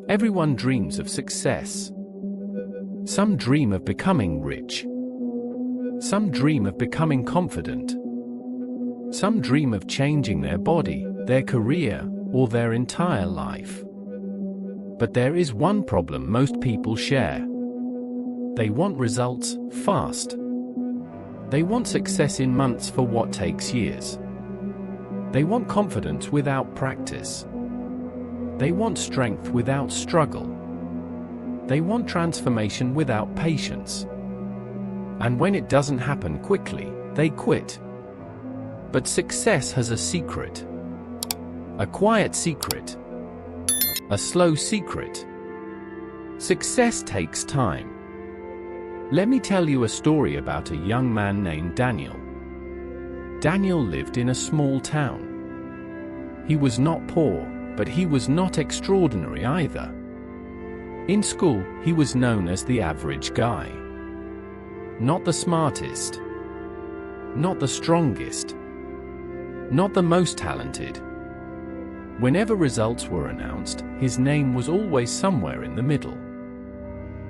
Everyone dreams of success. Some dream of becoming rich. Some dream of becoming confident. Some dream of changing their body, their career, or their entire life. But there is one problem most people share. They want results fast. They want success in months for what takes years. They want confidence without practice. They want strength without struggle. They want transformation without patience. And when it doesn't happen quickly, they quit. But success has a secret. A quiet secret. A slow secret. Success takes time. Let me tell you a story about a young man named Daniel. Daniel lived in a small town. He was not poor, but he was not extraordinary either. In school, he was known as the average guy. Not the smartest. Not the strongest. Not the most talented. Whenever results were announced, his name was always somewhere in the middle.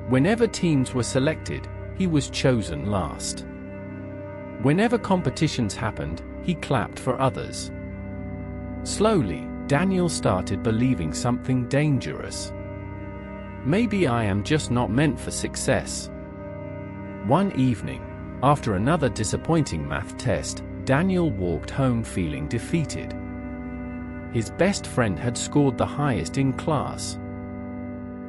Whenever teams were selected, he was chosen last. Whenever competitions happened, he clapped for others. Slowly, Daniel started believing something dangerous. Maybe I am just not meant for success. One evening, after another disappointing math test, Daniel walked home feeling defeated. His best friend had scored the highest in class.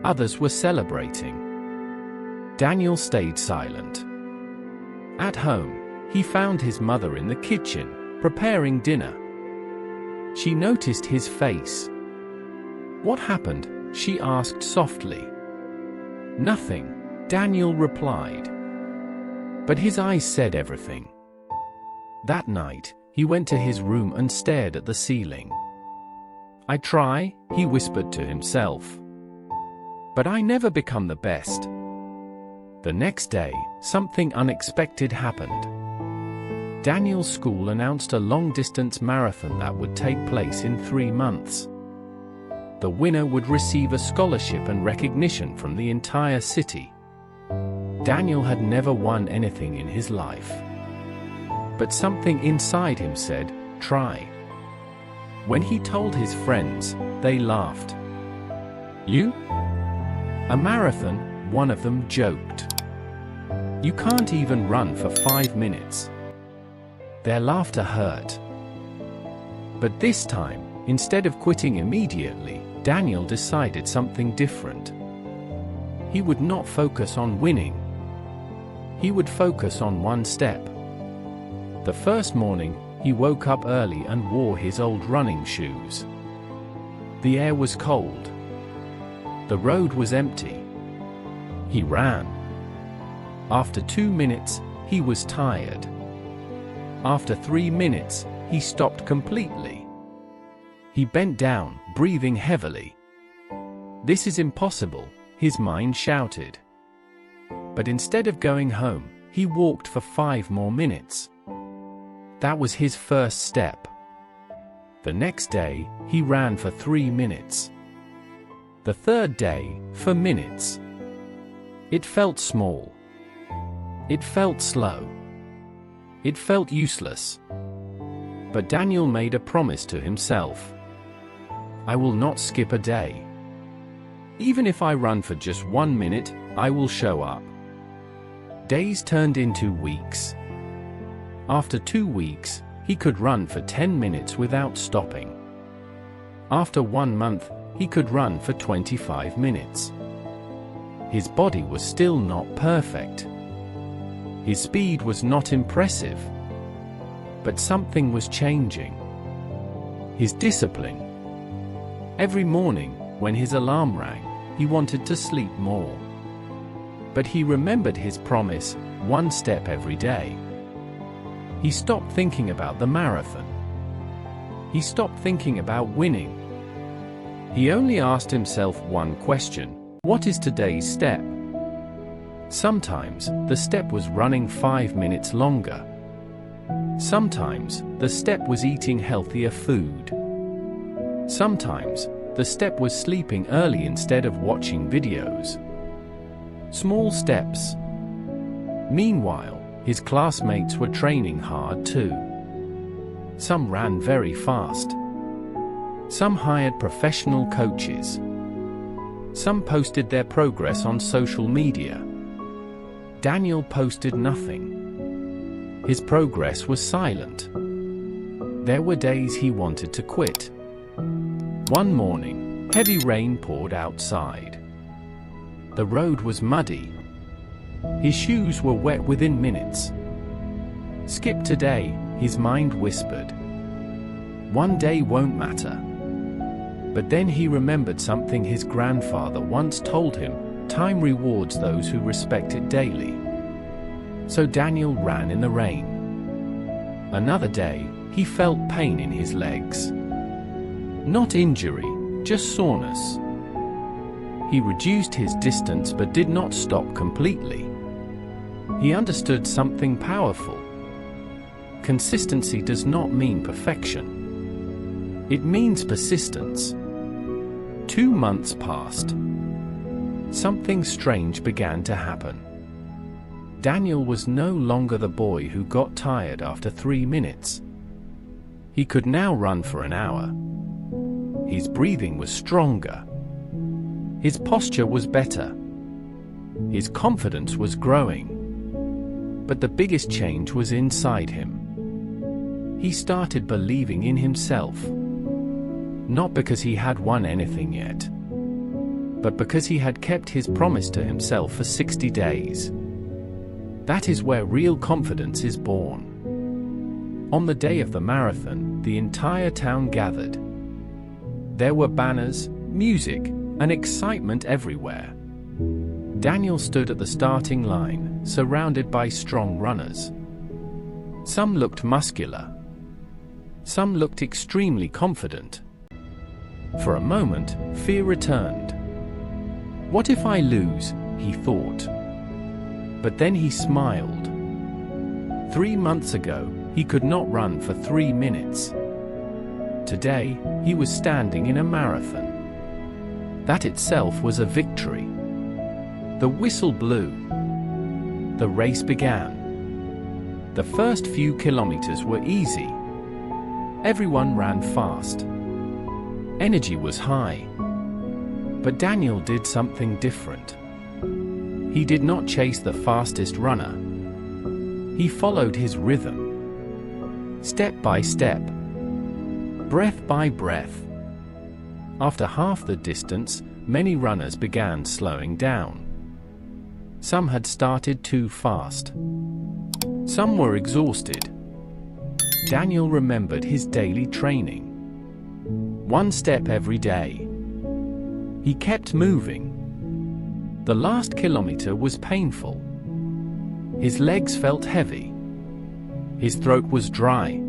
Others were celebrating. Daniel stayed silent. At home, he found his mother in the kitchen, preparing dinner. She noticed his face. "What happened?" she asked softly. "Nothing," Daniel replied. But his eyes said everything. That night, he went to his room and stared at the ceiling. "I try," he whispered to himself. "But I never become the best." The next day, something unexpected happened. Daniel's school announced a long-distance marathon that would take place in 3 months. The winner would receive a scholarship and recognition from the entire city. Daniel had never won anything in his life. But something inside him said, "Try." When he told his friends, they laughed. "You? A marathon?" one of them joked. "You can't even run for 5 minutes." Their laughter hurt. But this time, instead of quitting immediately, Daniel decided something different. He would not focus on winning. He would focus on one step. The first morning, he woke up early and wore his old running shoes. The air was cold. The road was empty. He ran. After 2 minutes, he was tired. After 3 minutes, he stopped completely. He bent down, breathing heavily. "This is impossible," his mind shouted. But instead of going home, he walked for 5 more minutes. That was his first step. The next day, he ran for 3 minutes. The third day, for minutes. It felt small. It felt slow. It felt useless. But Daniel made a promise to himself. "I will not skip a day. Even if I run for just 1 minute, I will show up." Days turned into weeks. After 2 weeks, he could run for 10 minutes without stopping. After 1 month, he could run for 25 minutes. His body was still not perfect. His speed was not impressive. But something was changing. His discipline. Every morning, when his alarm rang, he wanted to sleep more. But he remembered his promise, 1 step every day. He stopped thinking about the marathon. He stopped thinking about winning. He only asked himself one question: what is today's step? Sometimes, the step was running 5 minutes longer. Sometimes, the step was eating healthier food. Sometimes, The step was sleeping early instead of watching videos. Small steps. Meanwhile, his classmates were training hard too. Some ran very fast. Some hired professional coaches. Some posted their progress on social media. Daniel posted nothing. His progress was silent. There were days he wanted to quit. One morning, heavy rain poured outside. The road was muddy. His shoes were wet within minutes. Skip today, his mind whispered. One day won't matter. But then he remembered something his grandfather once told him: time rewards those who respect it daily. So Daniel ran in the rain. Another day, he felt pain in his legs. Not injury, just soreness. He reduced his distance but did not stop completely. He understood something powerful. Consistency does not mean perfection. It means persistence. 2 months passed. Something strange began to happen. Daniel was no longer the boy who got tired after 3 minutes. He could now run for an hour. His breathing was stronger. His posture was better. His confidence was growing. But the biggest change was inside him. He started believing in himself. Not because he had won anything yet, but because he had kept his promise to himself for 60 days. That is where real confidence is born. On the day of the marathon, the entire town gathered. There were banners, music, and excitement everywhere. Daniel stood at the starting line, surrounded by strong runners. Some looked muscular. Some looked extremely confident. For a moment, fear returned. What if I lose? He thought. But then he smiled. 3 months ago, he could not run for 3 minutes. Today, he was standing in a marathon. That itself was a victory. The whistle blew. The race began. The first few kilometers were easy. Everyone ran fast. Energy was high. But Daniel did something different. He did not chase the fastest runner. He followed his rhythm. Step by step. Breath by breath. After half the distance, many runners began slowing down. Some had started too fast. Some were exhausted. Daniel remembered his daily training. 1 step every day. He kept moving. The last kilometer was painful. His legs felt heavy. His throat was dry.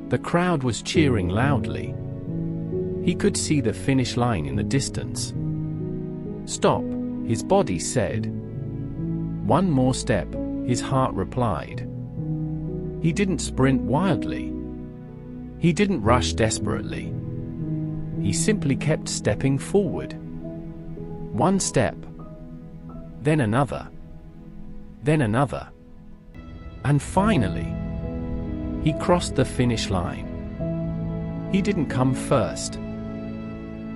The crowd was cheering loudly. He could see the finish line in the distance. Stop, his body said. 1 more step, his heart replied. He didn't sprint wildly. He didn't rush desperately. He simply kept stepping forward. 1 step. Then another. Then another. And finally, he crossed the finish line. He didn't come first.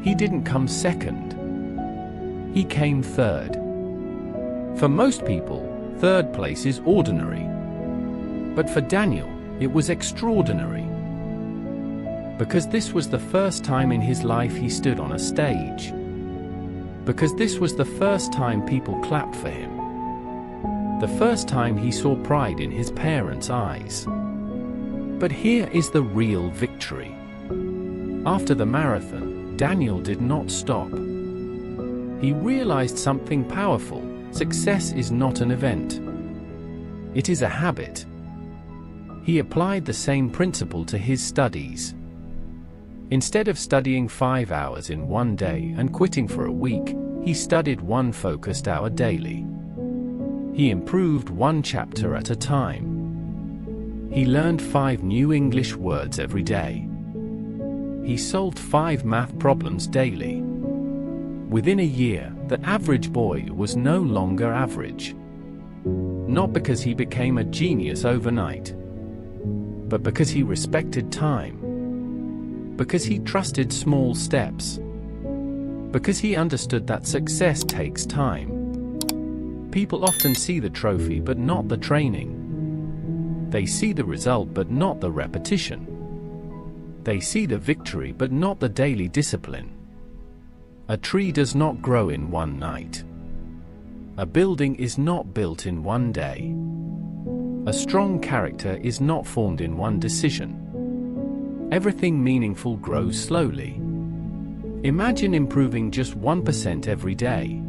He didn't come second. He came third. For most people, third place is ordinary. But for Daniel, it was extraordinary. Because this was the first time in his life he stood on a stage. Because this was the first time people clapped for him. The first time he saw pride in his parents' eyes. But here is the real victory. After the marathon, Daniel did not stop. He realized something powerful. Success is not an event. It is a habit. He applied the same principle to his studies. Instead of studying 5 hours in one day and quitting for a week, he studied 1 focused hour daily. He improved 1 chapter at a time. He learned 5 new English words every day. He solved 5 math problems daily. Within a year, the average boy was no longer average. Not because he became a genius overnight, but because he respected time. Because he trusted small steps. Because he understood that success takes time. People often see the trophy but not the training. They see the result but not the repetition. They see the victory but not the daily discipline. A tree does not grow in one night. A building is not built in one day. A strong character is not formed in one decision. Everything meaningful grows slowly. Imagine improving just 1% every day.